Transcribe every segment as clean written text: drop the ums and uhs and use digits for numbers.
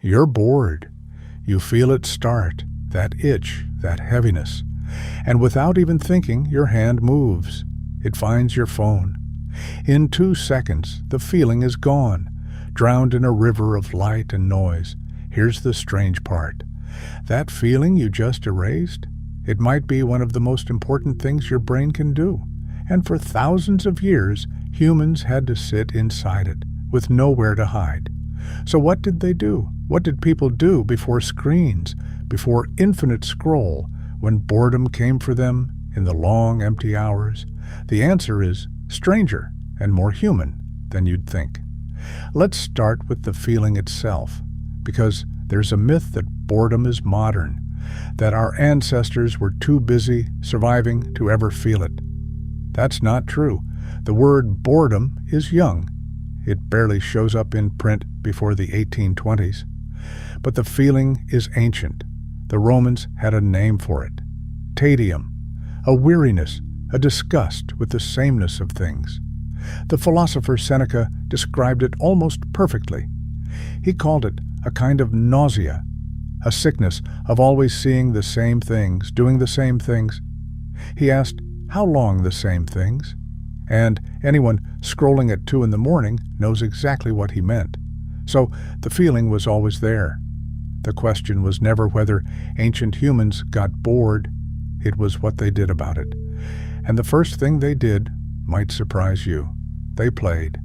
You're bored. You feel it start, that itch, that heaviness. And without even thinking, your hand moves. It finds your phone. In 2 seconds, the feeling is gone, drowned in a river of light and noise. Here's the strange part. That feeling you just erased, it might be one of the most important things your brain can do. And for thousands of years, humans had to sit inside it, with nowhere to hide. So what did they do? What did people do before screens, before infinite scroll, when boredom came for them in the long, empty hours? The answer is stranger and more human than you'd think. Let's start with the feeling itself, because there's a myth that boredom is modern, that our ancestors were too busy surviving to ever feel it. That's not true. The word boredom is young. It barely shows up in print before the 1820s. But the feeling is ancient. The Romans had a name for it. Taedium, a weariness, a disgust with the sameness of things. The philosopher Seneca described it almost perfectly. He called it a kind of nausea, a sickness of always seeing the same things, doing the same things. He asked, how long the same things? And anyone scrolling at 2 a.m. knows exactly what he meant. So the feeling was always there. The question was never whether ancient humans got bored. It was what they did about it. And the first thing they did might surprise you. They played.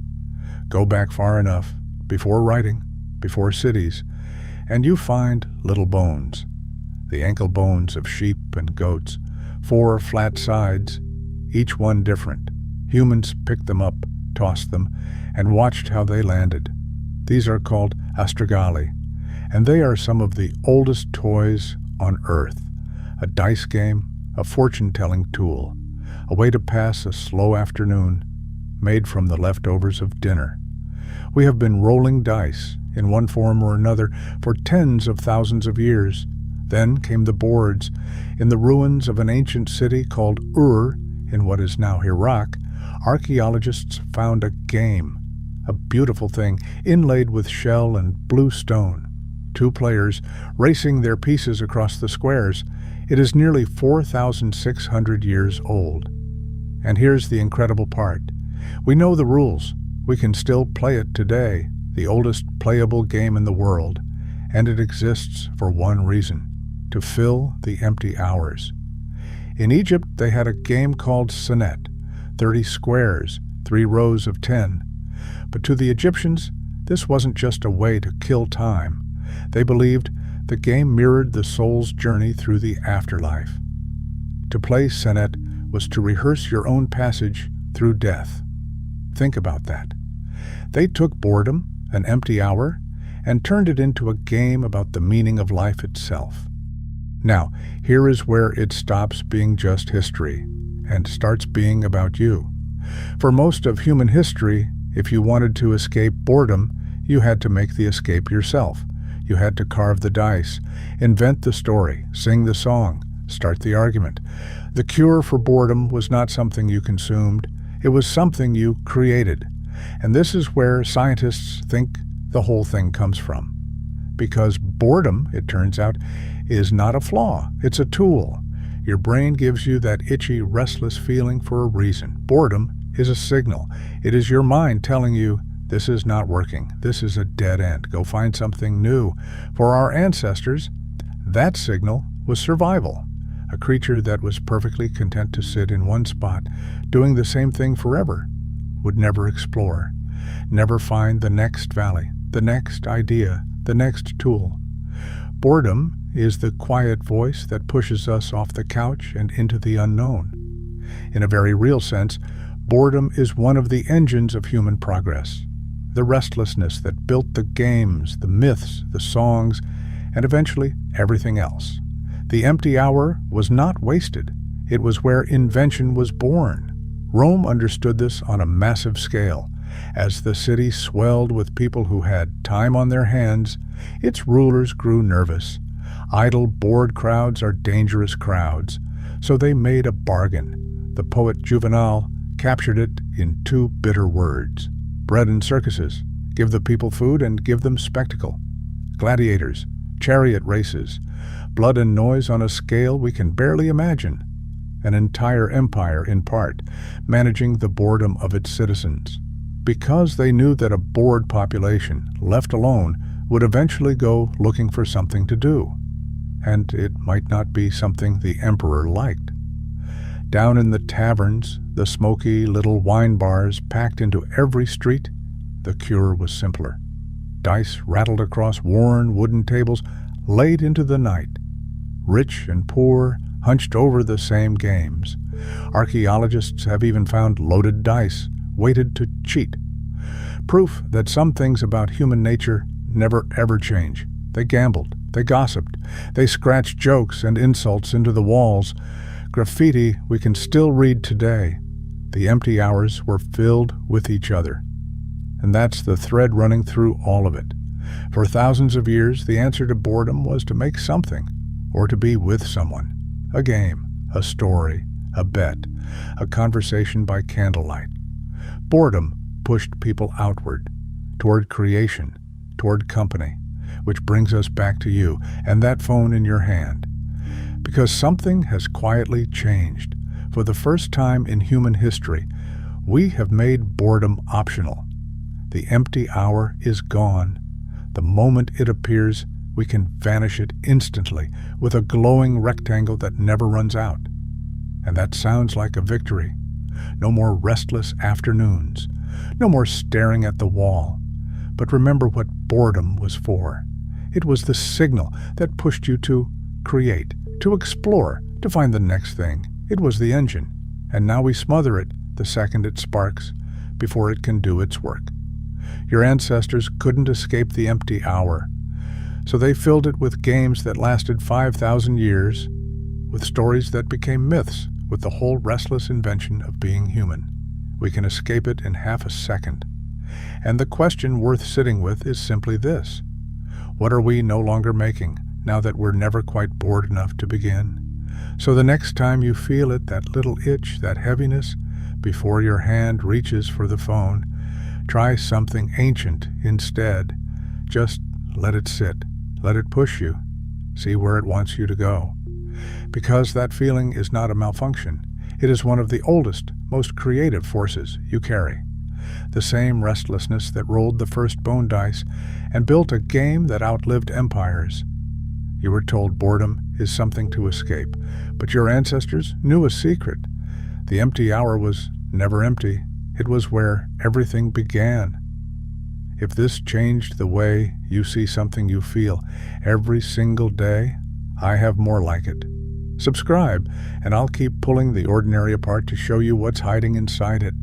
Go back far enough, before writing, before cities, and you find little bones. The ankle bones of sheep and goats, 4 flat sides, each one different. Humans picked them up, tossed them, and watched how they landed. These are called astragali, and they are some of the oldest toys on Earth. A dice game, a fortune-telling tool, a way to pass a slow afternoon, made from the leftovers of dinner. We have been rolling dice, in one form or another, for tens of thousands of years. Then came the boards. In the ruins of an ancient city called Ur, in what is now Iraq, archaeologists found a game, a beautiful thing inlaid with shell and blue stone. 2 players racing their pieces across the squares. It is nearly 4,600 years old. And here's the incredible part. We know the rules. We can still play it today, the oldest playable game in the world, and it exists for one reason: to fill the empty hours. In Egypt, they had a game called Senet, 30 squares, 3 rows of 10. But to the Egyptians, this wasn't just a way to kill time. They believed the game mirrored the soul's journey through the afterlife. To play Senet was to rehearse your own passage through death. Think about that. They took boredom, an empty hour, and turned it into a game about the meaning of life itself. Now, here is where it stops being just history and starts being about you. For most of human history, if you wanted to escape boredom, you had to make the escape yourself. You had to carve the dice, invent the story, sing the song, start the argument. The cure for boredom was not something you consumed. It was something you created. And this is where scientists think the whole thing comes from. Because boredom, it turns out, is not a flaw. It's a tool. Your brain gives you that itchy, restless feeling for a reason. Boredom is a signal. It is your mind telling you, this is not working. This is a dead end. Go find something new. For our ancestors, that signal was survival. A creature that was perfectly content to sit in one spot, doing the same thing forever, would never explore, never find the next valley, the next idea, the next tool. Boredom is the quiet voice that pushes us off the couch and into the unknown. In a very real sense, boredom is one of the engines of human progress. The restlessness that built the games, the myths, the songs, and eventually everything else. The empty hour was not wasted. It was where invention was born. Rome understood this on a massive scale. As the city swelled with people who had time on their hands, its rulers grew nervous. Idle, bored crowds are dangerous crowds. So they made a bargain. The poet Juvenal captured it in 2 bitter words. Bread and circuses. Give the people food and give them spectacle. gladiators, chariot races, blood and noise on a scale we can barely imagine, an entire empire in part, managing the boredom of its citizens, because they knew that a bored population, left alone, would eventually go looking for something to do, and it might not be something the emperor liked. Down in the taverns, the smoky little wine bars packed into every street, the cure was simpler. Dice rattled across worn wooden tables, laid into the night. Rich and poor hunched over the same games. Archaeologists have even found loaded dice, weighted to cheat. Proof that some things about human nature never ever change. They gambled, they gossiped, they scratched jokes and insults into the walls. Graffiti we can still read today. The empty hours were filled with each other. And that's the thread running through all of it. For thousands of years, the answer to boredom was to make something, or to be with someone. A game, a story, a bet, a conversation by candlelight. Boredom pushed people outward, toward creation, toward company, which brings us back to you and that phone in your hand. Because something has quietly changed. For the first time in human history, we have made boredom optional. The empty hour is gone. The moment it appears, we can vanish it instantly with a glowing rectangle that never runs out. And that sounds like a victory. No more restless afternoons. No more staring at the wall. But remember what boredom was for. It was the signal that pushed you to create, to explore, to find the next thing. It was the engine. And now we smother it the second it sparks, before it can do its work. Your ancestors couldn't escape the empty hour, so they filled it with games that lasted 5,000 years, with stories that became myths, with the whole restless invention of being human. We can escape it in half a second. And the question worth sitting with is simply this: what are we no longer making, now that we're never quite bored enough to begin? So the next time you feel it, that little itch, that heaviness, before your hand reaches for the phone, try something ancient instead. Just let it sit. Let it push you. See where it wants you to go. Because that feeling is not a malfunction. It is one of the oldest, most creative forces you carry. The same restlessness that rolled the first bone dice and built a game that outlived empires. You were told boredom is something to escape, but your ancestors knew a secret. The empty hour was never empty. It was where everything began. If this changed the way you see something you feel every single day, I have more like it. Subscribe, and I'll keep pulling the ordinary apart to show you what's hiding inside it.